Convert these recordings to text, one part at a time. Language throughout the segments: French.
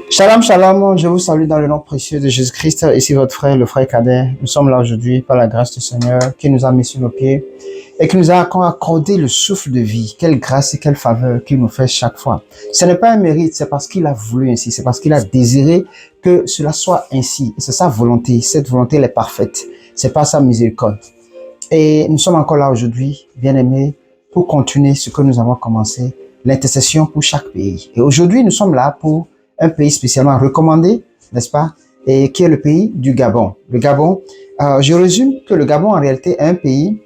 Shalom, shalom, je vous salue dans le nom précieux de Jésus-Christ. Ici votre frère, le frère Cadet. Nous sommes là aujourd'hui par la grâce du Seigneur qui nous a mis sur nos pieds et qui nous a accordé le souffle de vie. Quelle grâce et quelle faveur qu'il nous fait chaque fois. Ce n'est pas un mérite, c'est parce qu'il a voulu ainsi, c'est parce qu'il a désiré que cela soit ainsi. C'est sa volonté, cette volonté elle est parfaite. C'est pas sa miséricorde. Et nous sommes encore là aujourd'hui, bien-aimés, pour continuer ce que nous avons commencé, l'intercession pour chaque pays. Et aujourd'hui, nous sommes là pour un pays spécialement recommandé, n'est-ce pas, et qui est le pays du Gabon. Le Gabon, je résume que le Gabon en réalité est un pays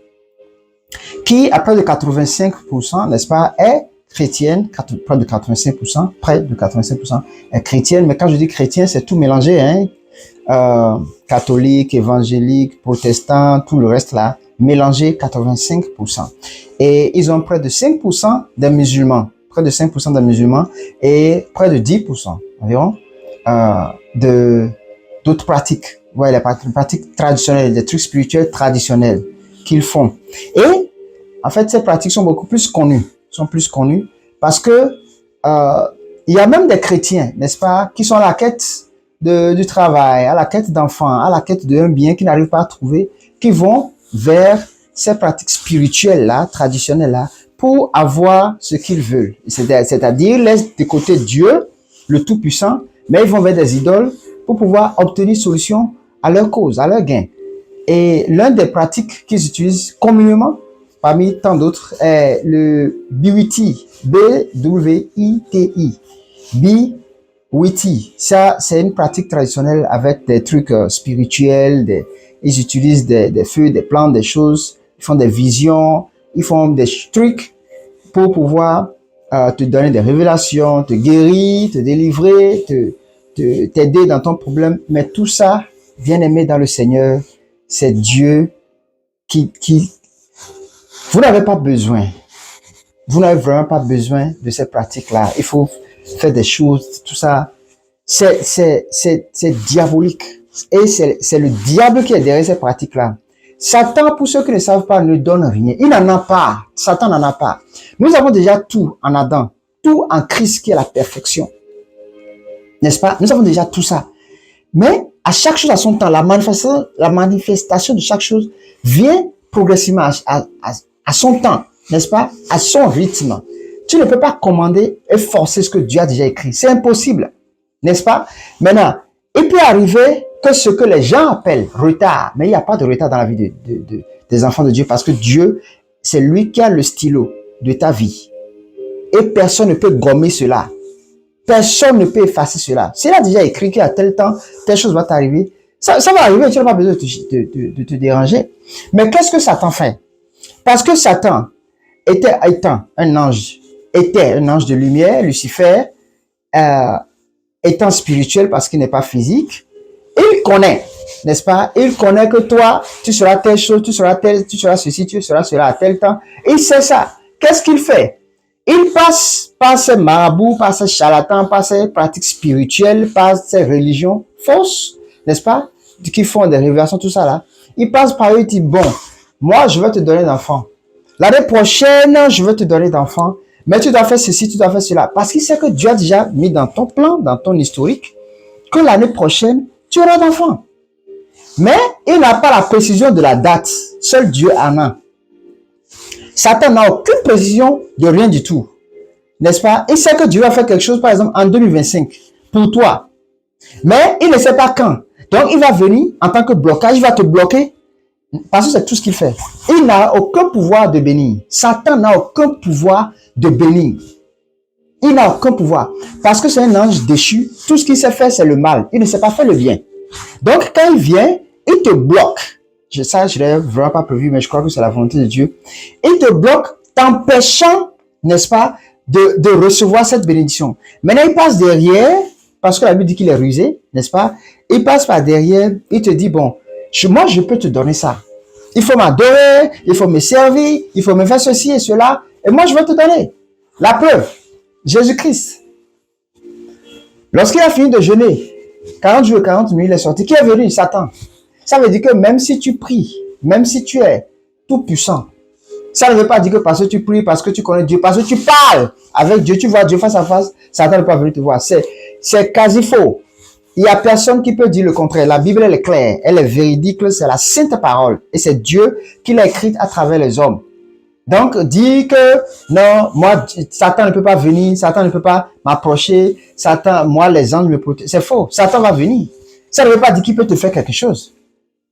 qui, à près de 85%, n'est-ce pas, est chrétienne, près de 85% est chrétienne, mais quand je dis chrétien, c'est tout mélangé, hein, catholique, évangélique, protestant, tout le reste là, mélangé 85%. Et ils ont près de 5% des musulmans, et près de 10% environ d'autres pratiques. Ouais, les pratiques traditionnelles, des trucs spirituels traditionnels qu'ils font. Et en fait, ces pratiques sont beaucoup plus connues, parce que il y a même des chrétiens, n'est-ce pas, qui sont à la quête du travail, à la quête d'enfants, à la quête d'un bien qu'ils n'arrivent pas à trouver, qui vont vers ces pratiques spirituelles-là, traditionnelles-là, pour avoir ce qu'ils veulent. C'est-à-dire, ils laissent de côté Dieu, le Tout-Puissant, mais ils vont vers des idoles pour pouvoir obtenir solution à leur cause, à leur gain. Et l'une des pratiques qu'ils utilisent communément, parmi tant d'autres, est le BWT, B-W-I-T-I. BWT. Ça, c'est une pratique traditionnelle avec des trucs spirituels, ils utilisent des feux, des plantes, des choses, ils font des visions, ils font des trucs pour pouvoir te donner des révélations, te guérir, te délivrer, t'aider dans ton problème. Mais tout ça, bien aimé dans le Seigneur, c'est Dieu qui vous n'avez pas besoin. Vous n'avez vraiment pas besoin de ces pratiques-là. Il faut faire des choses, tout ça. C'est diabolique. Et c'est le diable qui est derrière ces pratiques-là. Satan, pour ceux qui ne savent pas, ne donne rien. Il n'en a pas. Satan n'en a pas. Nous avons déjà tout en Adam, tout en Christ qui est la perfection. N'est-ce pas? Nous avons déjà tout ça. Mais à chaque chose à son temps, la manifestation de chaque chose vient progressivement à son temps, n'est-ce pas? À son rythme. Tu ne peux pas commander et forcer ce que Dieu a déjà écrit. C'est impossible. N'est-ce pas? Maintenant, il peut arriver que ce que les gens appellent retard, mais il n'y a pas de retard dans la vie des enfants de Dieu parce que Dieu, c'est lui qui a le stylo de ta vie. Et personne ne peut gommer cela. Personne ne peut effacer cela. S'il a déjà écrit qu'à tel temps, telle chose va t'arriver, ça va arriver, tu n'as pas besoin de te déranger. Mais qu'est-ce que Satan fait? Parce que Satan était un ange de lumière, Lucifer, étant spirituel parce qu'il n'est pas physique, il connaît, n'est-ce pas? Il connaît que toi, tu seras telle chose, tu seras ceci, tu seras cela à tel temps. Il sait ça. Qu'est-ce qu'il fait? Il passe par ces marabouts, par ces charlatans, par ces pratiques spirituelles, par ces religions fausses, n'est-ce pas? Qui font des révélations, tout ça là. Il passe par eux et dit, bon, moi, je vais te donner d'enfants. L'année prochaine, je vais te donner d'enfants. Mais tu dois faire ceci, tu dois faire cela. Parce qu'il sait que Dieu a déjà mis dans ton plan, dans ton historique, que l'année prochaine, tu auras d'enfants. Mais il n'a pas la précision de la date. Seul Dieu en a. Satan n'a aucune précision de rien du tout. N'est-ce pas? Il sait que Dieu va faire quelque chose, par exemple, en 2025, pour toi. Mais il ne sait pas quand. Donc, il va venir en tant que blocage, il va te bloquer. Parce que c'est tout ce qu'il fait. Il n'a aucun pouvoir de bénir. Satan n'a aucun pouvoir de bénir. Il n'a aucun pouvoir. Parce que c'est un ange déchu. Tout ce qu'il sait faire, c'est le mal. Il ne sait pas faire le bien. Donc, quand il vient, il te bloque. Ça, je ne l'ai vraiment pas prévu, mais je crois que c'est la volonté de Dieu. Il te bloque, t'empêchant, n'est-ce pas, de recevoir cette bénédiction. Maintenant, il passe derrière, parce que la Bible dit qu'il est rusé, n'est-ce pas? Il passe par derrière, il te dit, bon, moi, je peux te donner ça. Il faut m'adorer, il faut me servir, il faut me faire ceci et cela, et moi, je vais te donner. La preuve, Jésus-Christ. Lorsqu'il a fini de jeûner, 40 jours et 40 nuits, il est sorti. Qui est venu? Satan. Ça veut dire que même si tu pries, même si tu es tout puissant, ça ne veut pas dire que parce que tu pries, parce que tu connais Dieu, parce que tu parles avec Dieu, tu vois Dieu face à face, Satan ne peut pas venir te voir. C'est quasi faux. Il n'y a personne qui peut dire le contraire. La Bible, elle est claire, elle est véridique, c'est la sainte parole. Et c'est Dieu qui l'a écrite à travers les hommes. Donc, dire que non, moi, Satan ne peut pas venir, Satan ne peut pas m'approcher, Satan, moi, les anges me protègent. C'est faux. Satan va venir. Ça ne veut pas dire qu'il peut te faire quelque chose.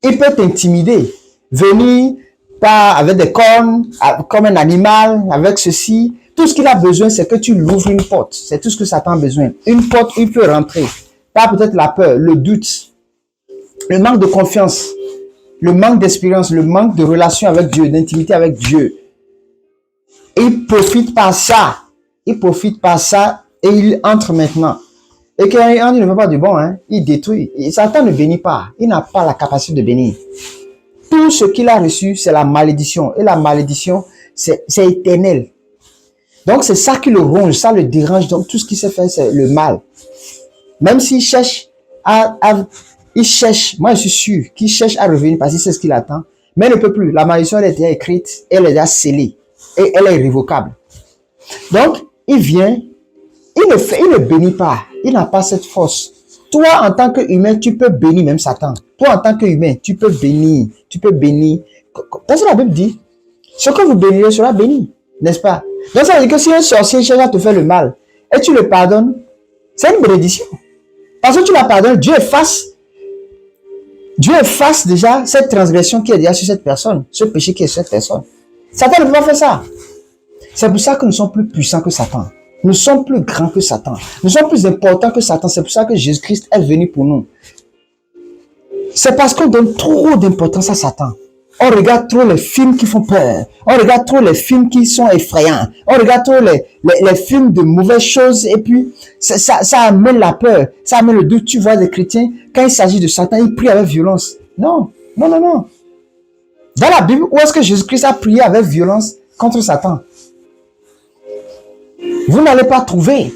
Il peut t'intimider. Venir pas avec des cornes, comme un animal, avec ceci. Tout ce qu'il a besoin, c'est que tu l'ouvres une porte. C'est tout ce que Satan a besoin. Une porte où il peut rentrer. Pas peut-être la peur, le doute, le manque de confiance, le manque d'expérience, le manque de relation avec Dieu, d'intimité avec Dieu. Il profite par ça. Il profite par ça et il entre maintenant. Et quand il ne veut pas du bon, hein, il détruit. Et Satan ne bénit pas. Il n'a pas la capacité de bénir. Tout ce qu'il a reçu, c'est la malédiction. Et la malédiction, c'est éternel. Donc, c'est ça qui le ronge, ça le dérange. Donc, tout ce qui s'est fait, c'est le mal. Même s'il cherche il cherche, moi je suis sûr qu'il cherche à revenir parce que c'est ce qu'il attend, mais il ne peut plus. La malédiction, elle est déjà écrite, elle est déjà scellée et elle est irrévocable. Donc, il vient, il ne bénit pas, il n'a pas cette force. Toi, en tant qu'humain, tu peux bénir même Satan. Toi, en tant qu'humain, tu peux bénir. Parce que la Bible dit, ce que vous bénirez sera béni, n'est-ce pas? Donc, ça veut dire que si un sorcier cherche à te faire le mal et tu le pardonnes, c'est une bénédiction. Parce que tu la pardonnes, Dieu efface déjà cette transgression qui est déjà sur cette personne, ce péché qui est sur cette personne. Satan ne peut pas faire ça. C'est pour ça que nous sommes plus puissants que Satan. Nous sommes plus grands que Satan. Nous sommes plus importants que Satan. C'est pour ça que Jésus-Christ est venu pour nous. C'est parce qu'on donne trop d'importance à Satan. On regarde trop les films qui font peur. On regarde trop les films qui sont effrayants. On regarde trop les films de mauvaises choses. Et puis, ça amène la peur. Ça amène le doute. Tu vois des chrétiens, quand il s'agit de Satan, ils prient avec violence. Non. Dans la Bible, où est-ce que Jésus-Christ a prié avec violence contre Satan? Vous n'allez pas trouver.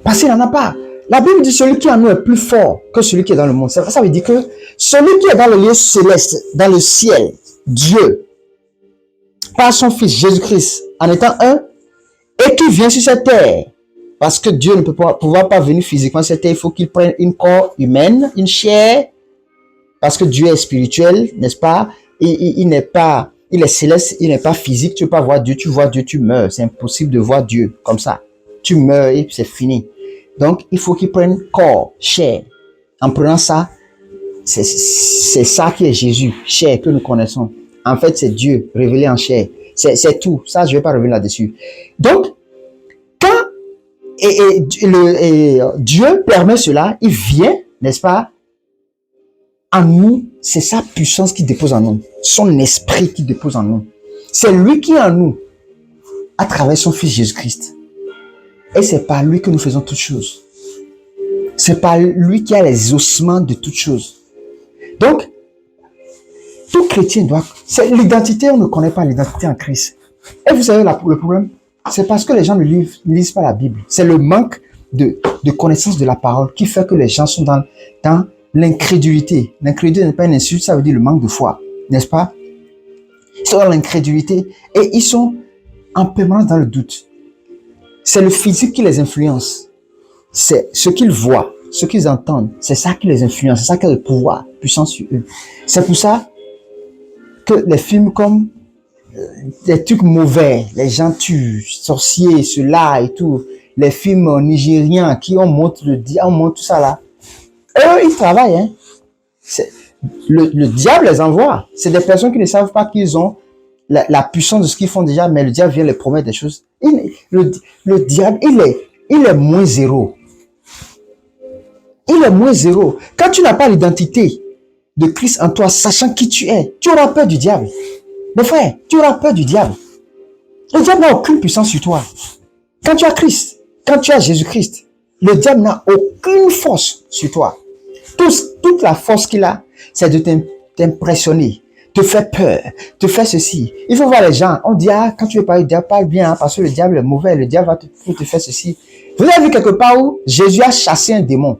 Parce qu'il n'en a pas. La Bible dit celui qui en nous est plus fort que celui qui est dans le monde. Ça veut dire que celui qui est dans le lieu céleste, dans le ciel, Dieu, par son Fils Jésus-Christ, en étant un, et qui vient sur cette terre, parce que Dieu ne peut pas venir physiquement sur cette terre, il faut qu'il prenne une corps humaine, une chair, parce que Dieu est spirituel, n'est-ce pas? Il n'est pas, il est céleste, il n'est pas physique, tu ne peux pas voir Dieu, tu vois Dieu, tu meurs, c'est impossible de voir Dieu comme ça. Tu meurs et c'est fini. Donc, il faut qu'il prenne corps, chair. En prenant ça, c'est ça qui est Jésus, chair que nous connaissons. En fait, c'est Dieu révélé en chair. C'est tout. Ça, je ne vais pas revenir là-dessus. Donc, quand Dieu permet cela, il vient, n'est-ce pas, en nous, c'est sa puissance qui dépose en nous. Son esprit qui dépose en nous. C'est lui qui est en nous, à travers son Fils Jésus-Christ. Et c'est par lui que nous faisons toutes choses. C'est par lui qui a les ossements de toutes choses. Donc, tout chrétien doit... C'est l'identité, on ne connaît pas l'identité en Christ. Et vous savez le problème? C'est parce que les gens ne lisent pas la Bible. C'est le manque de connaissance de la parole qui fait que les gens sont dans l'incrédulité. L'incrédulité n'est pas une insulte, ça veut dire le manque de foi. N'est-ce pas? Ils sont dans l'incrédulité et ils sont en permanence dans le doute. C'est le physique qui les influence. C'est ce qu'ils voient, ce qu'ils entendent. C'est ça qui les influence. C'est ça qui a le pouvoir puissant sur eux. C'est pour ça que les films comme des trucs mauvais, les gens tuent, sorciers, cela et tout, les films nigériens qui on montre tout ça là. Eux, ils travaillent. Hein. Le diable les envoie. C'est des personnes qui ne savent pas qu'ils ont la puissance de ce qu'ils font déjà, mais le diable vient les promettre des choses. Le diable, il est moins zéro. Il est moins zéro. Quand tu n'as pas l'identité de Christ en toi, sachant qui tu es, tu auras peur du diable. Mes frères, tu auras peur du diable. Le diable n'a aucune puissance sur toi. Quand tu as Christ, quand tu as Jésus-Christ, le diable n'a aucune force sur toi. Toute la force qu'il a, c'est de t'impressionner, te faire peur, te faire ceci. Il faut voir les gens. On dit, quand tu veux parler, le diable parle bien, parce que le diable est mauvais, le diable va te faire ceci. Vous avez vu quelque part où Jésus a chassé un démon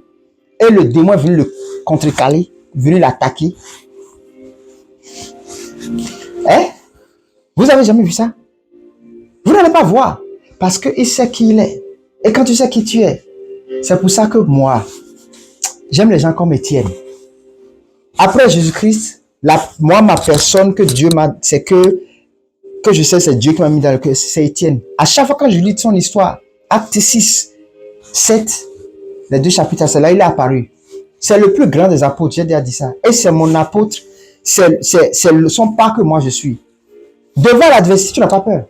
et le démon est venu le contrecarrer, venu l'attaquer. Hein? Vous avez jamais vu ça? Vous n'allez pas voir parce qu'il sait qui il est. Et quand tu sais qui tu es, C'est pour ça que moi, j'aime les gens comme Étienne. Après Jésus-Christ, moi, ma personne que Dieu m'a, c'est que je sais, c'est Dieu qui m'a mis dans le cœur, c'est Étienne. À chaque fois que je lis son histoire, Acte 6, 7, les 2 chapitres, c'est là, il est apparu. C'est le plus grand des apôtres, j'ai déjà dit ça. Et c'est mon apôtre, c'est son pas que moi je suis. Devant l'adversité, tu n'as pas peur.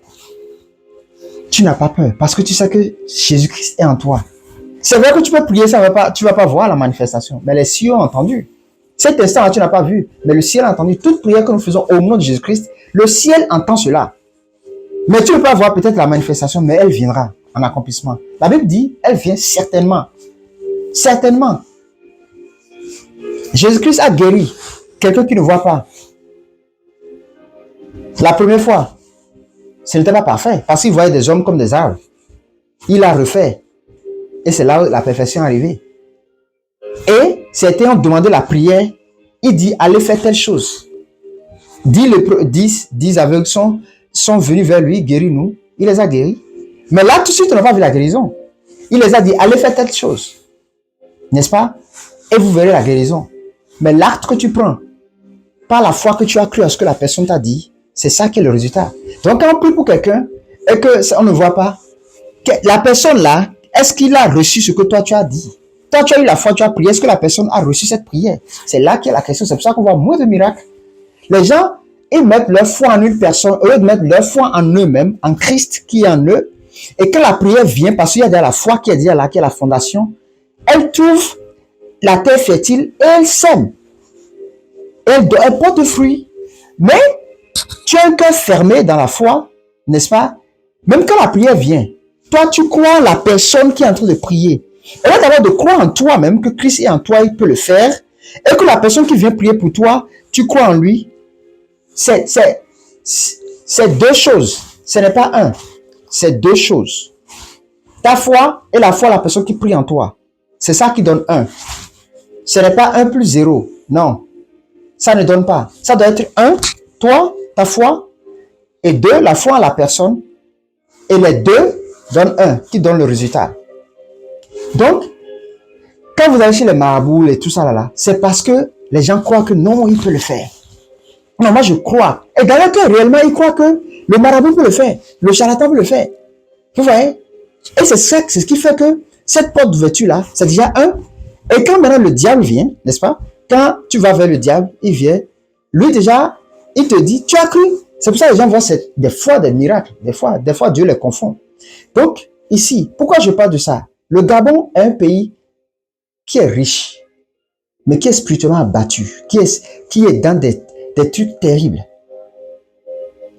Tu n'as pas peur parce que tu sais que Jésus-Christ est en toi. C'est vrai que tu peux prier, tu vas pas voir la manifestation, mais les cieux ont entendu. Cet instant-là, tu n'as pas vu, mais le ciel a entendu. Toute prière que nous faisons au nom de Jésus-Christ, le ciel entend cela. Mais tu ne peux pas voir peut-être la manifestation, mais elle viendra en accomplissement. La Bible dit, elle vient certainement. Certainement. Jésus-Christ a guéri quelqu'un qui ne voit pas. La première fois, ce n'était pas parfait, parce qu'il voyait des hommes comme des arbres. Il a refait. Et c'est là où la perfection est arrivée. Et certains ont demandé la prière. Il dit, allez faire telle chose. 10 aveugles sont venus vers lui, guéris-nous. Il les a guéris. Mais là, tout de suite, on n'a pas vu la guérison. Il les a dit, allez faire telle chose. N'est-ce pas? Et vous verrez la guérison. Mais l'acte que tu prends, par la foi que tu as cru à ce que la personne t'a dit, c'est ça qui est le résultat. Donc, quand on prie pour quelqu'un et qu'on ne voit pas, la personne là, est-ce qu'il a reçu ce que toi tu as dit? Toi, tu as eu la foi, tu as prié. Est-ce que la personne a reçu cette prière? C'est là qu'il y a la question. C'est pour ça qu'on voit moins de miracles. Les gens, ils mettent leur foi en une personne, au lieu de mettre leur foi en eux-mêmes, en Christ qui est en eux. Et quand la prière vient, parce qu'il y a déjà la foi qui est déjà là, qui est la fondation, elle trouve la terre fertile et elle sème. Elle porte des fruits. Mais tu as un cœur fermé dans la foi, n'est-ce pas? Même quand la prière vient, toi, tu crois en la personne qui est en train de prier. Et là, d'abord, de croire en toi-même, que Christ est en toi, il peut le faire. Et que la personne qui vient prier pour toi, tu crois en lui. C'est 2 choses. Ce n'est pas un. C'est 2 choses. Ta foi et la foi de la personne qui prie en toi. C'est ça qui donne 1. Ce n'est pas 1 plus 0. Non. Ça ne donne pas. Ça doit être 1, toi, ta foi, et 2, la foi en la personne. Et les 2 donnent 1, qui donne le résultat. Donc, quand vous allez chez les marabouts et tout ça là, c'est parce que les gens croient que non, il peut le faire. Non, moi je crois. Et dans le cœur, réellement, ils croient que le marabout peut le faire. Le charlatan peut le faire. Vous voyez? Et c'est ce qui fait que cette porte d'ouverture là, c'est déjà 1. Et quand maintenant le diable vient, n'est-ce pas? Quand tu vas vers le diable, il vient. Lui déjà, il te dit, tu as cru. C'est pour ça que les gens voient des fois des miracles. Des fois Dieu les confond. Donc, ici, pourquoi je parle de ça? Le Gabon est un pays qui est riche, mais qui est spirituellement abattu, qui est dans des trucs terribles.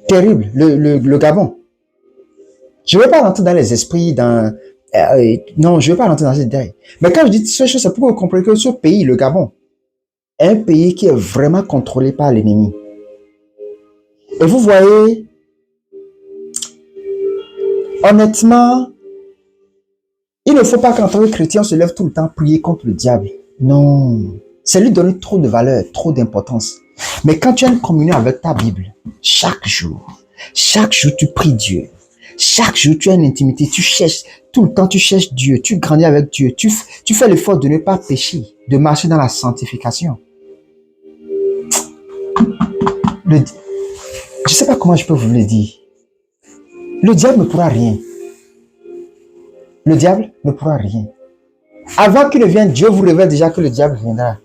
Terribles, le Gabon. Je ne vais pas rentrer dans les esprits, non, je ne vais pas rentrer dans ces détails. Mais quand je dis ces choses, c'est pour que vous compreniez que ce pays, le Gabon, est un pays qui est vraiment contrôlé par l'ennemi. Et vous voyez, honnêtement, il ne faut pas qu'en tant que chrétien, on se lève tout le temps prier contre le diable. Non. C'est lui donner trop de valeur, trop d'importance. Mais quand tu as une communion avec ta Bible, chaque jour, tu pries Dieu. Chaque jour, tu as une intimité. Tu cherches, tout le temps, tu cherches Dieu. Tu grandis avec Dieu. Tu fais l'effort de ne pas pécher, de marcher dans la sanctification. Je ne sais pas comment je peux vous le dire. Le diable ne pourra rien. Le diable ne pourra rien. Avant qu'il ne vienne, Dieu vous révèle déjà que le diable viendra.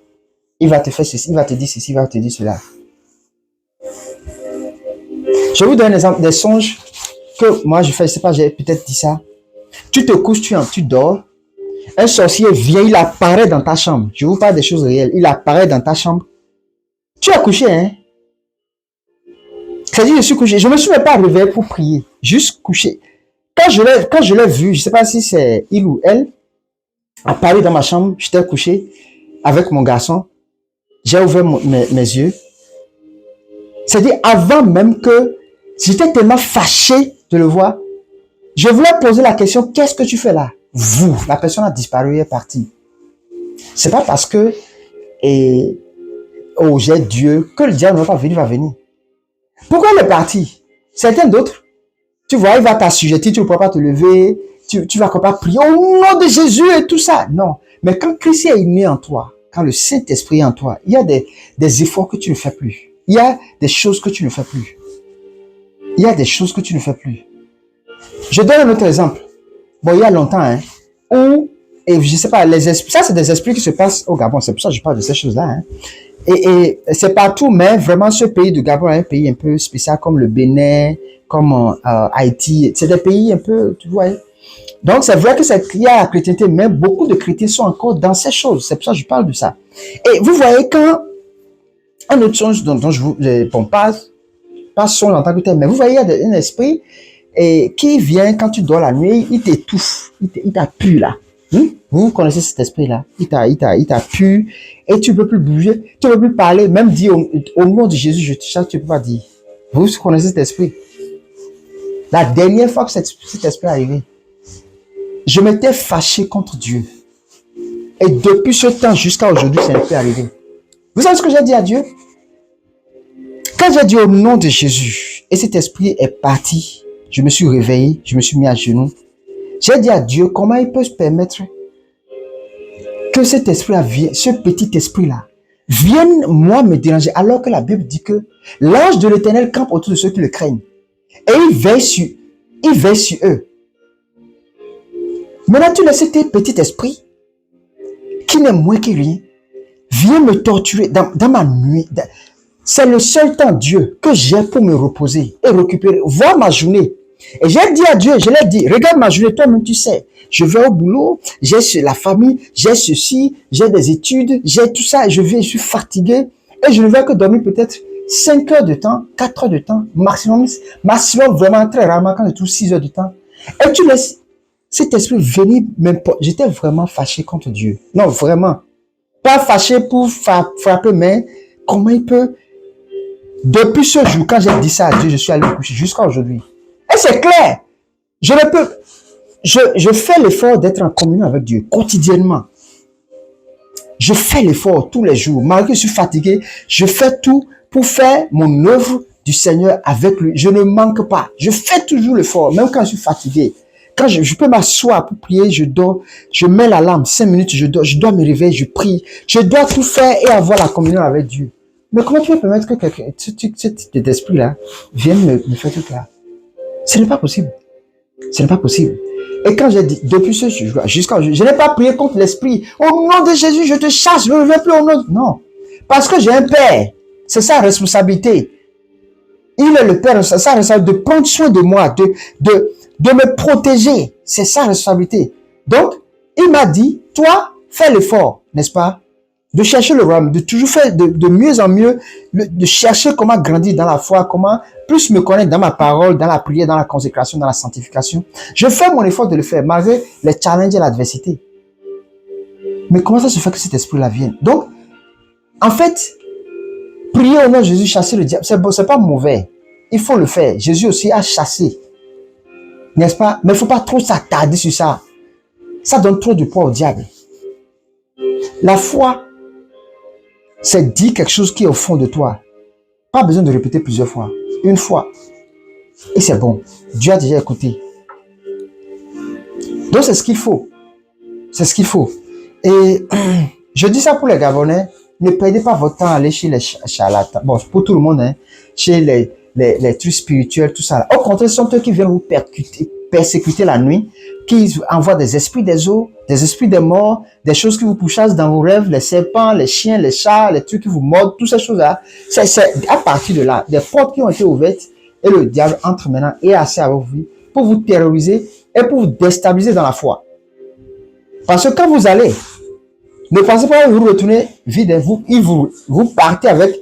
Il va te faire ceci, il va te dire ceci, il va te dire cela. Je vous donne un exemple des songes que moi je fais, je ne sais pas, j'ai peut-être dit ça. Tu te couches, tu dors. Un sorcier vient, il apparaît dans ta chambre. Je vous parle des choses réelles. Il apparaît dans ta chambre. Tu as couché, hein? C'est-à-dire, je suis couché. Je ne me suis même pas réveillé pour prier. Juste couché. Quand je l'ai vu, je ne sais pas si c'est il ou elle, apparu dans ma chambre, j'étais couché avec mon garçon. J'ai ouvert mes yeux. C'est-à-dire, avant même que j'étais tellement fâché de le voir, je voulais poser la question, qu'est-ce que tu fais là? Vous, la personne a disparu et est partie. C'est pas parce que j'ai Dieu que le diable ne va pas venir, il va venir. Pourquoi il est parti? Certains d'autres, tu vois, il va t'assujettir, tu ne pourras pas te lever, tu vas pas prier au nom de Jésus et tout ça. Non. Mais quand Christ est né en toi, quand le Saint-Esprit est en toi, il y a des efforts que tu ne fais plus. Il y a des choses que tu ne fais plus. Il y a des choses que tu ne fais plus. Je donne un autre exemple. Bon, il y a longtemps, hein, où, et je sais pas, les esprits, ça c'est des esprits qui se passent au Gabon. C'est pour ça que je parle de ces choses-là, hein. Et c'est partout, mais vraiment ce pays de Gabon est un pays un peu spécial comme le Bénin, comme Haïti. C'est des pays un peu, tu vois. Donc c'est vrai que il y a la chrétienté, mais beaucoup de chrétiens sont encore dans ces choses. C'est pour ça que je parle de ça. Et vous voyez quand un autre songe dont je vous, bon, pas songe en tant que tel, mais vous voyez, il y a un esprit qui vient quand tu dors la nuit, il t'étouffe, il t'appuie là. Vous connaissez cet esprit-là. Il t'a pu et tu ne peux plus bouger, tu ne peux plus parler, même dire au nom de Jésus, je te chasse, tu ne peux pas dire. Vous connaissez cet esprit. La dernière fois que cet esprit est arrivé, je m'étais fâché contre Dieu. Et depuis ce temps jusqu'à aujourd'hui, ça n'est plus arrivé. Vous savez ce que j'ai dit à Dieu? Quand j'ai dit au nom de Jésus, et cet esprit est parti, je me suis réveillé, je me suis mis à genoux. J'ai dit à Dieu, comment il peut se permettre que cet esprit-là vienne, ce petit esprit-là, vienne, moi, me déranger, alors que la Bible dit que l'ange de l'Éternel campe autour de ceux qui le craignent. Et il veille sur eux. Maintenant, tu laisses tes petits esprits, qui n'est moins que rien, viens me torturer dans ma nuit. C'est le seul temps, Dieu, que j'ai pour me reposer et récupérer, voir ma journée. Et j'ai dit à Dieu, je l'ai dit, regarde ma journée, toi-même tu sais, je vais au boulot, j'ai la famille, j'ai ceci, j'ai des études, j'ai tout ça, et je suis fatigué, et je ne vais que dormir peut-être 5 heures de temps, 4 heures de temps, maximum vraiment très rarement quand je trouve 6 heures de temps. Et tu laisses cet esprit venir, même pas, j'étais vraiment fâché contre Dieu. Non, vraiment. Pas fâché pour frapper, mais comment il peut, depuis ce jour, quand j'ai dit ça à Dieu, je suis allé me coucher jusqu'à aujourd'hui. Et c'est clair. Je fais l'effort d'être en communion avec Dieu quotidiennement. Je fais l'effort tous les jours. Malgré que je suis fatigué, je fais tout pour faire mon œuvre du Seigneur avec lui. Je ne manque pas. Je fais toujours l'effort, même quand je suis fatigué. Quand je peux m'asseoir pour prier, je dors, je mets l'alarme, 5 minutes, je dors, je dois me réveiller, je prie. Je dois tout faire et avoir la communion avec Dieu. Mais comment tu peux permettre que cet esprit-là vienne me faire tout là? Ce n'est pas possible. Ce n'est pas possible. Et quand j'ai dit, depuis ce jour jusqu'à aujourd'hui, je n'ai pas prié contre l'esprit. Au nom de Jésus, je te chasse, je ne veux plus au nom. Non. Parce que j'ai un père. C'est sa responsabilité. Il est le père, c'est sa responsabilité de prendre soin de moi, de me protéger. C'est sa responsabilité. Donc, il m'a dit, toi, fais l'effort, n'est-ce pas? De chercher le royaume, de toujours faire de mieux en mieux, de chercher comment grandir dans la foi, comment plus me connaître dans ma parole, dans la prière, dans la consécration, dans la sanctification. Je fais mon effort de le faire, malgré les challenges et l'adversité. Mais comment ça se fait que cet esprit-là vienne? Donc, en fait, prier au nom de Jésus, chasser le diable, c'est pas mauvais. Il faut le faire. Jésus aussi a chassé. N'est-ce pas? Mais il ne faut pas trop s'attarder sur ça. Ça donne trop de poids au diable. La foi, c'est dire quelque chose qui est au fond de toi. Pas besoin de répéter plusieurs fois. Une fois. Et c'est bon. Dieu a déjà écouté. Donc c'est ce qu'il faut. C'est ce qu'il faut. Et je dis ça pour les Gabonais. Ne perdez pas votre temps à aller chez les charlatans. Bon, pour tout le monde, hein. Chez les trucs spirituels, tout ça. Au contraire, ce sont eux qui viennent vous persécuter la nuit, qui envoient des esprits des eaux, des esprits des morts, des choses qui vous pourchassent dans vos rêves, les serpents, les chiens, les chats, les trucs qui vous mordent, toutes ces choses-là. C'est à partir de là, des portes qui ont été ouvertes et le diable entre maintenant et assez avec vous pour vous terroriser et pour vous déstabiliser dans la foi. Parce que quand vous allez, ne pensez pas que vous retournez vide, vous partez avec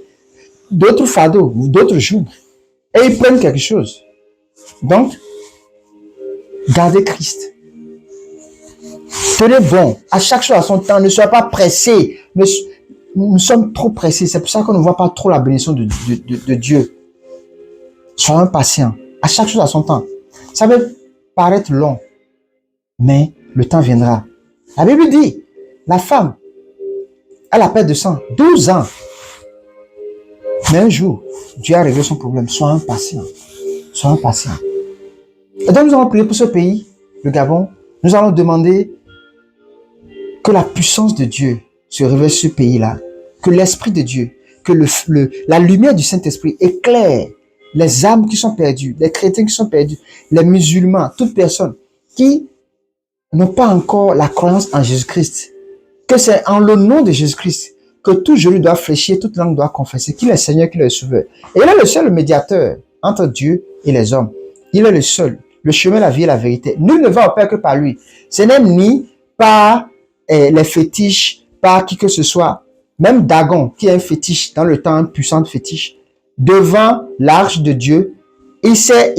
d'autres fardeaux, d'autres jougs, et ils prennent quelque chose. Donc, gardez Christ. Tenez bon, à chaque chose à son temps, ne soyez pas pressés. Nous sommes trop pressés, c'est pour ça qu'on ne voit pas trop la bénédiction de Dieu. Soyons patients, à chaque chose à son temps. Ça peut paraître long, mais le temps viendra. La Bible dit, la femme, elle a perdu de sang, 12 ans. Mais un jour, Dieu a réglé son problème. Soyons patients. Soyons patients. Et donc nous allons prier pour ce pays. le Gabon, nous allons demander que la puissance de Dieu se révèle sur ce pays-là, que l'Esprit de Dieu, que la lumière du Saint-Esprit éclaire les âmes qui sont perdues, les chrétiens qui sont perdus, les musulmans, toute personne qui n'ont pas encore la croyance en Jésus-Christ, que c'est en le nom de Jésus-Christ que tout genou doit fléchir, toute langue doit confesser qu'il est Seigneur, qu'il est Sauveur. Et il est le seul médiateur entre Dieu et les hommes. Il est le seul, le chemin, la vie et la vérité. Nul ne va au Père que par lui. Ce n'est ni par les fétiches, par qui que ce soit. Même Dagon, qui est un fétiche dans le temps, un puissant fétiche, devant l'arche de Dieu, il s'est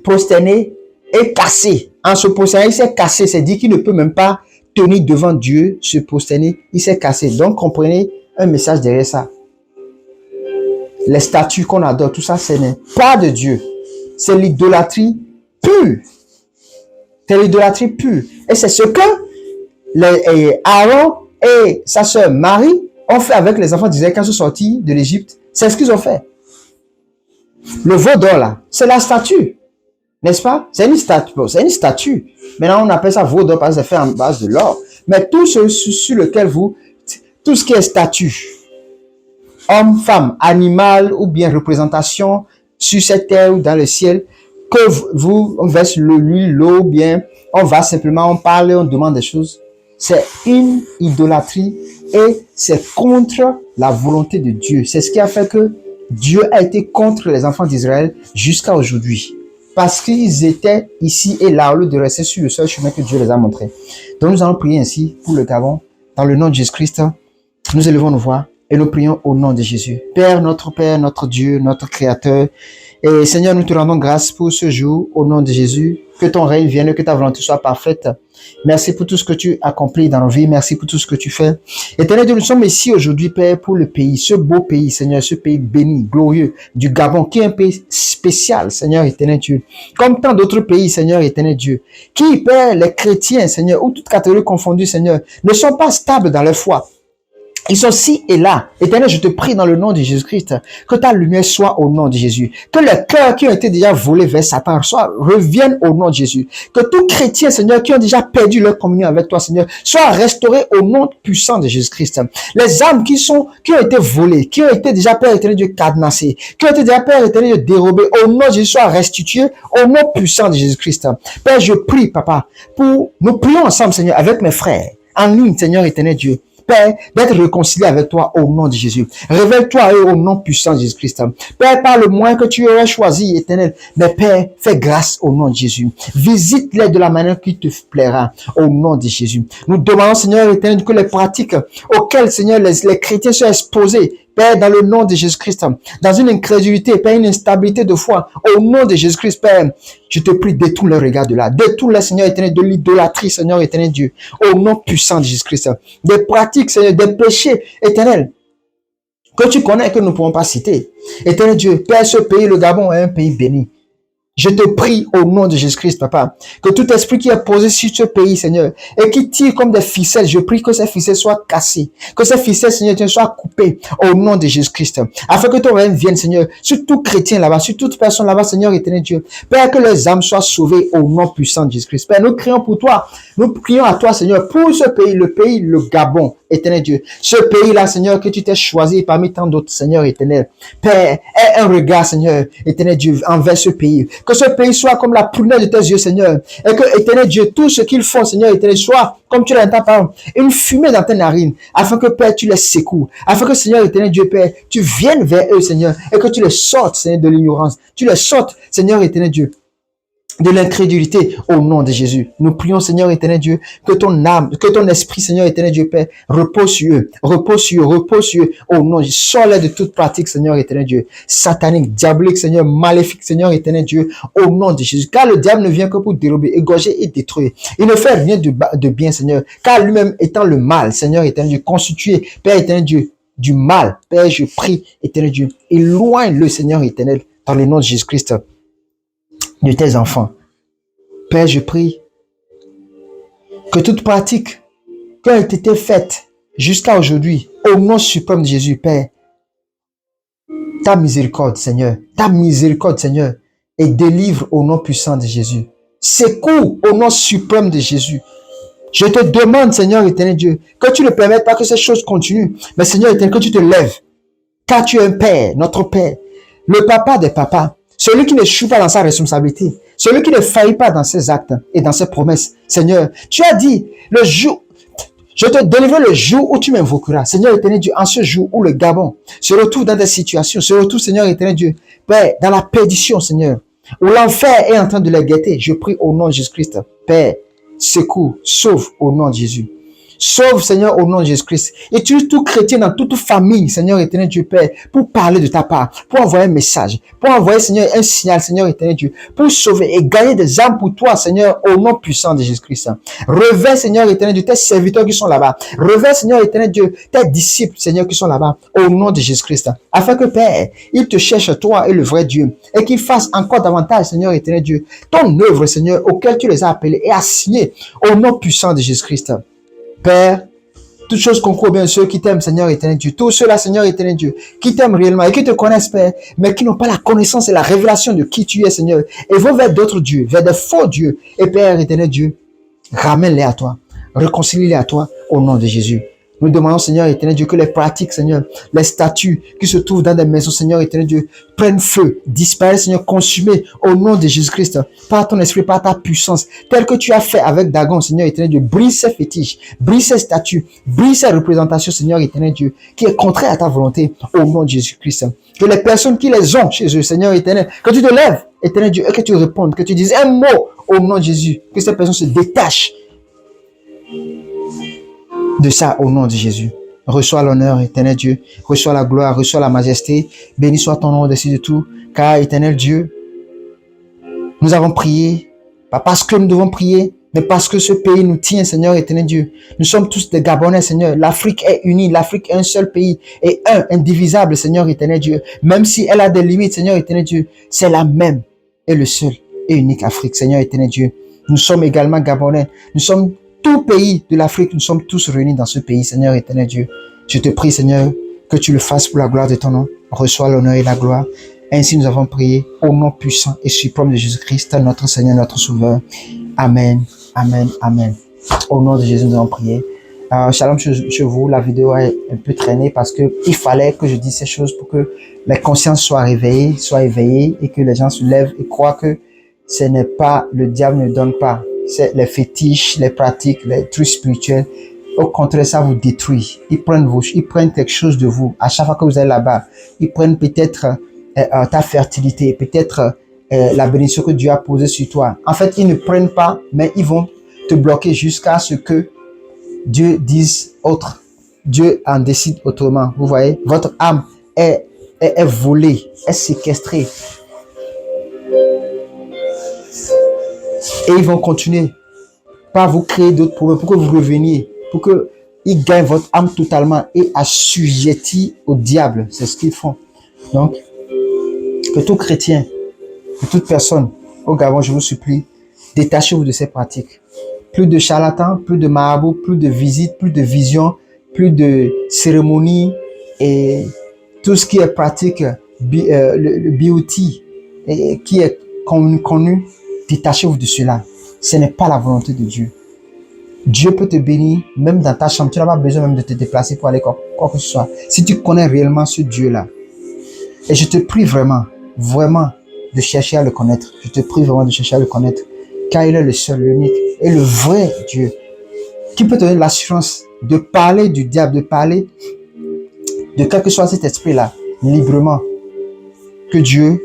prosterné et cassé. En se prosternant, il s'est cassé. C'est dit qu'il ne peut même pas tenir devant Dieu, se prosterner. Il s'est cassé. Donc, comprenez un message derrière ça. Les statues qu'on adore, tout ça, ce n'est pas de Dieu. C'est l'idolâtrie pure. C'est l'idolâtrie pure. Et c'est ce que Aaron et sa sœur Marie ont fait avec les enfants d'Israël quand ils sont sortis de l'Égypte. C'est ce qu'ils ont fait. Le veau d'or là, c'est la statue. N'est-ce pas? C'est une statue. C'est une statue. Maintenant, on appelle ça veau d'or parce que c'est fait en base de l'or. Mais tout ce sur lequel tout ce qui est statue, homme, femme, animal ou bien représentation sur cette terre ou dans le ciel, que on verse l'huile, l'eau, bien, on va simplement, on parle, on demande des choses. C'est une idolâtrie et c'est contre la volonté de Dieu. C'est ce qui a fait que Dieu a été contre les enfants d'Israël jusqu'à aujourd'hui. Parce qu'ils étaient ici et là, au lieu de rester sur le seul chemin que Dieu les a montré. Donc nous allons prier ainsi pour le Gabon. Dans le nom de Jésus-Christ, nous élevons nos voix et nous prions au nom de Jésus. Père, notre Dieu, notre Créateur. Et Seigneur, nous te rendons grâce pour ce jour au nom de Jésus. Que ton règne vienne, que ta volonté soit parfaite. Merci pour tout ce que tu accomplis dans nos vies. Merci pour tout ce que tu fais. Éternel Dieu, nous sommes ici aujourd'hui, Père, pour le pays, ce beau pays, Seigneur, ce pays béni, glorieux du Gabon, qui est un pays spécial, Seigneur éternel Dieu. Comme tant d'autres pays, Seigneur éternel Dieu, qui, Père, les chrétiens, Seigneur, ou toutes catégories confondues, Seigneur, ne sont pas stables dans leur foi. Ils sont ci et là. Éternel, je te prie dans le nom de Jésus-Christ, que ta lumière soit au nom de Jésus. Que les cœurs qui ont été déjà volés vers Satan reviennent au nom de Jésus. Que tous chrétiens, Seigneur, qui ont déjà perdu leur communion avec toi, Seigneur, soient restaurés au nom puissant de Jésus-Christ. Les âmes qui ont été volées, qui ont été déjà, Père éternel Dieu, cadenassées, qui ont été déjà, Père éternel Dieu, dérobées, au nom de Jésus, soient restituées au nom puissant de Jésus-Christ. Père, je prie, Papa, nous prions ensemble, Seigneur, avec mes frères, en ligne, Seigneur éternel Dieu. Père, d'être réconcilié avec toi au nom de Jésus. Révèle-toi au nom puissant de Jésus-Christ. Père, par le moyen que tu aurais choisi, éternel, mais Père, fais grâce au nom de Jésus. Visite-les de la manière qui te plaira au nom de Jésus. Nous demandons, Seigneur éternel, que les pratiques auxquelles, Seigneur, les chrétiens sont exposés, Père, dans le nom de Jésus-Christ, dans une incrédulité, Père, une instabilité de foi, au nom de Jésus-Christ, Père, je te prie, détourne le regard de là, détourne le Seigneur éternel, de l'idolâtrie, Seigneur éternel Dieu, au nom puissant de Jésus-Christ, des pratiques, Seigneur, des péchés éternels, que tu connais et que nous ne pouvons pas citer. Éternel Dieu, Père, ce pays, le Gabon, est un pays béni. Je te prie au nom de Jésus-Christ, Papa, que tout esprit qui est posé sur ce pays, Seigneur, et qui tire comme des ficelles, je prie que ces ficelles soient cassées, que ces ficelles, Seigneur, soient coupées au nom de Jésus-Christ, afin que ton règne vienne, Seigneur, sur tout chrétien là-bas, sur toute personne là-bas, Seigneur éternel Dieu. Père, que les âmes soient sauvées au nom puissant de Jésus-Christ. Père, nous crions pour toi, nous prions à toi, Seigneur, pour ce pays, le Gabon, éternel Dieu. Ce pays-là, Seigneur, que tu t'es choisi parmi tant d'autres, Seigneur éternel. Père, aie un regard, Seigneur, éternel Dieu, envers ce pays. Que ce pays soit comme la prunelle de tes yeux, Seigneur. Et que, éternel Dieu, tout ce qu'ils font, Seigneur, éternel, soit, comme tu l'as dans ta parole, une fumée dans tes narines, afin que, Père, tu les secoues. Afin que, Seigneur, éternel Dieu, Père, tu viennes vers eux, Seigneur, et que tu les sortes, Seigneur, de l'ignorance. Tu les sortes, Seigneur, éternel Dieu, de l'incrédulité au nom de Jésus. Nous prions, Seigneur éternel Dieu, que ton âme, que ton esprit, Seigneur éternel Dieu, Père, repose sur eux, repose sur eux, repose sur eux, au nom de Jésus. Sors-les de toute pratique, Seigneur éternel Dieu, satanique, diabolique, Seigneur, maléfique, Seigneur éternel Dieu, au nom de Jésus. Car le diable ne vient que pour dérober, égorger et détruire. Il ne fait rien de bien, Seigneur, car lui-même étant le mal, Seigneur éternel Dieu, constitué, Père éternel Dieu, du mal. Père, je prie, éternel Dieu, éloigne-le, Seigneur éternel, dans le nom de Jésus-Christ, de tes enfants. Père, je prie que toute pratique qui a été faite jusqu'à aujourd'hui, au nom suprême de Jésus, Père, ta miséricorde, Seigneur, et délivre au nom puissant de Jésus. secours au nom suprême de Jésus. Je te demande, Seigneur éternel Dieu, que tu ne permettes pas que ces choses continuent. Mais Seigneur éternel, que tu te lèves. Car tu es un Père, notre Père, le papa des papas, celui qui n'échoue pas dans sa responsabilité, celui qui ne faillit pas dans ses actes et dans ses promesses. Seigneur, tu as dit, le jour, je te délivrerai le jour où tu m'invoqueras. Seigneur éternel Dieu, en ce jour où le Gabon se retrouve dans des situations, se retrouve, Seigneur éternel Dieu, Père, dans la perdition, Seigneur, où l'enfer est en train de les guetter, je prie au nom de Jésus-Christ, Père, secours, sauve au nom de Jésus. Sauve, Seigneur, au nom de Jésus-Christ. Utilise tout chrétien dans toute famille, Seigneur éternel Dieu Père, pour parler de ta part, pour envoyer un message, pour envoyer, Seigneur, un signal, Seigneur éternel Dieu, pour sauver et gagner des âmes pour toi, Seigneur, au nom puissant de Jésus-Christ. Revers, Seigneur éternel Dieu, tes serviteurs qui sont là-bas. Revers, Seigneur éternel Dieu, tes disciples, Seigneur, qui sont là-bas, au nom de Jésus-Christ. Afin que, Père, ils te cherchent, toi et le vrai Dieu, et qu'ils fassent encore davantage, Seigneur éternel Dieu, ton œuvre, Seigneur, auquel tu les as appelés et assignés, au nom puissant de Jésus-Christ. Père, toutes choses concourent bien ceux qui t'aiment, Seigneur éternel Dieu. Tous ceux-là, Seigneur éternel Dieu, qui t'aiment réellement et qui te connaissent, Père, mais qui n'ont pas la connaissance et la révélation de qui tu es, Seigneur, et vont vers d'autres dieux, vers des faux dieux. Et Père éternel Dieu, ramène-les à toi, réconcilie-les à toi, au nom de Jésus. Nous demandons, Seigneur éternel Dieu, que les pratiques, Seigneur, les statues qui se trouvent dans des maisons, Seigneur éternel Dieu, prennent feu, disparaissent, Seigneur, consumés au nom de Jésus-Christ, par ton esprit, par ta puissance, tel que tu as fait avec Dagon, Seigneur éternel Dieu. Brise ces fétiches, brise ces statues, brise ces représentations, Seigneur éternel Dieu, qui est contraire à ta volonté, au nom de Jésus-Christ. Que les personnes qui les ont chez eux, Seigneur éternel, que tu te lèves, éternel Dieu, et que tu répondes, que tu dises un mot au nom de Jésus, que ces personnes se détachent de ça au nom de Jésus. Reçois l'honneur, éternel Dieu. Reçois la gloire, reçois la majesté. Béni soit ton nom au-dessus de tout. Car, éternel Dieu, nous avons prié, pas parce que nous devons prier, mais parce que ce pays nous tient, Seigneur éternel Dieu. Nous sommes tous des Gabonais, Seigneur. L'Afrique est unie, l'Afrique est un seul pays et un, indivisible, Seigneur éternel Dieu. Même si elle a des limites, Seigneur éternel Dieu, c'est la même et le seul et unique Afrique, Seigneur éternel Dieu. Nous sommes également Gabonais. Nous sommes tout pays de l'Afrique, nous sommes tous réunis dans ce pays, Seigneur éternel Dieu. Je te prie, Seigneur, que tu le fasses pour la gloire de ton nom. Reçois l'honneur et la gloire. Ainsi nous avons prié au nom puissant et suprême de Jésus-Christ, notre Seigneur, notre Sauveur. Amen, amen, amen. Au nom de Jésus, nous avons prié. Shalom chez vous. La vidéo est un peu traînée parce que il fallait que je dise ces choses pour que les consciences soient réveillées, soient éveillées et que les gens se lèvent et croient que ce n'est pas, le diable ne donne pas. C'est les fétiches, les pratiques, les trucs spirituels. Au contraire, ça vous détruit. Ils prennent quelque chose de vous. À chaque fois que vous allez là-bas, ils prennent peut-être ta fertilité, peut-être la bénédiction que Dieu a posée sur toi. En fait, ils ne prennent pas, mais ils vont te bloquer jusqu'à ce que Dieu dise autre. Dieu en décide autrement. Vous voyez, votre âme est volée, est séquestrée. Et ils vont continuer par vous créer d'autres problèmes pour que vous reveniez, pour qu'ils gagnent votre âme totalement et assujettis au diable. C'est ce qu'ils font. Donc, que tout chrétien, que toute personne au Gabon, je vous supplie, détachez-vous de ces pratiques. Plus de charlatans, plus de marabouts, plus de visites, plus de visions, plus de cérémonies et tout ce qui est pratique, le beauty, et qui est connu. Détachez-vous de cela. Ce n'est pas la volonté de Dieu. Dieu peut te bénir, même dans ta chambre. Tu n'as pas besoin même de te déplacer pour aller quoi que ce soit. Si tu connais réellement ce Dieu-là. Et je te prie vraiment de chercher à le connaître. Je te prie vraiment de chercher à le connaître. Car il est le seul, l'unique et le vrai Dieu. Qui peut te donner l'assurance de parler du diable, de parler de quel que soit cet esprit-là, librement. Que Dieu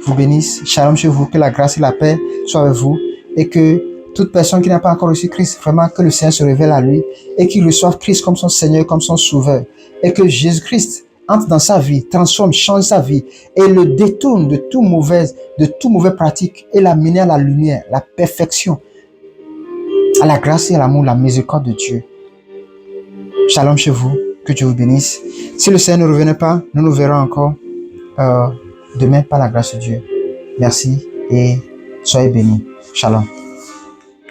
vous bénisse. Shalom chez vous. Que la grâce et la paix soient avec vous. Et que toute personne qui n'a pas encore reçu Christ, vraiment que le Seigneur se révèle à lui. Et qu'il reçoive Christ comme son Seigneur, comme son Sauveur. Et que Jésus-Christ entre dans sa vie, transforme, change sa vie. Et le détourne de tout mauvais pratique. Et l'amène à la lumière, la perfection. À la grâce et à l'amour, la miséricorde de Dieu. Shalom chez vous. Que Dieu vous bénisse. Si le Seigneur ne revenait pas, nous nous verrons encore demain par la grâce de Dieu. Merci et soyez bénis. Shalom.